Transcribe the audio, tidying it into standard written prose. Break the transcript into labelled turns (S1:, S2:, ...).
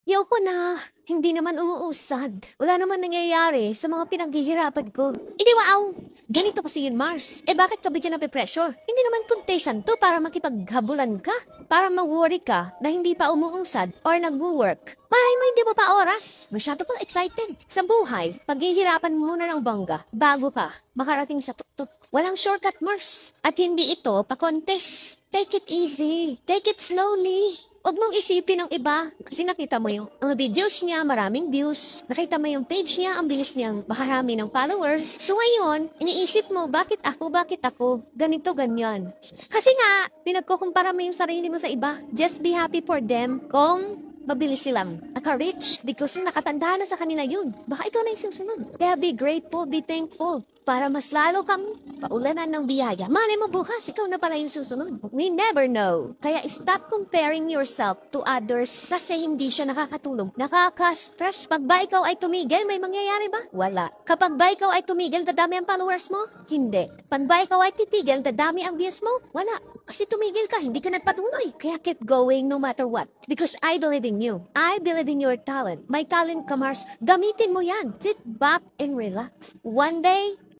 S1: Ayoko na. Hindi naman umuusad. Wala naman nangyayari sa mga pinaghihirapan ko. Hindi wow! Ganito kasi yun, Mars. Eh bakit ka bigyan ng pressure? Hindi naman contestant to para makipaghabulan ka. Para mag-worry ka na hindi pa umuusad or nag-work. Malay mo hindi mo pa oras. Masyado kang excited. Sa buhay, paghihirapan mo muna ng bangga bago ka makarating sa tuktok. Walang shortcut, Mars. At hindi ito pa-contest. Take it easy. Take it slowly. Huwag mong isipin ang iba kasi nakita mo yung mga videos niya, maraming views. Nakita mo yung page niya, ang bilis niyang makarami ng followers. So ngayon, iniisip mo, bakit ako, ganito, ganyan. Kasi nga, pinagkukumpara mo yung sarili mo sa iba. Just be happy for them kung mabilis silang naka-reach because nakatanda na sa kanila yun. Baka ikaw na yung susunod. Kaya be grateful, be thankful para mas lalo kang paulanan ng biyaya. Malay mo bukas, ikaw na pala yung susunod. We never know. Kaya stop comparing yourself to others kasi hindi siya nakakatulong. Nakaka-stress. Pag ba ikaw ay tumigil, may mangyayari ba? Wala. Kapag ba ikaw ay tumigil, dadami ang followers mo? Hindi. Pag ba ikaw ay titigil, dadami ang views mo? Wala. Kasi tumigil ka, hindi ka nagpatuloy. Kaya keep going no matter what. Because I believe in you. I believe in your talent. My talent ka, Mars. Gamitin mo yan. Sit back and relax. One day,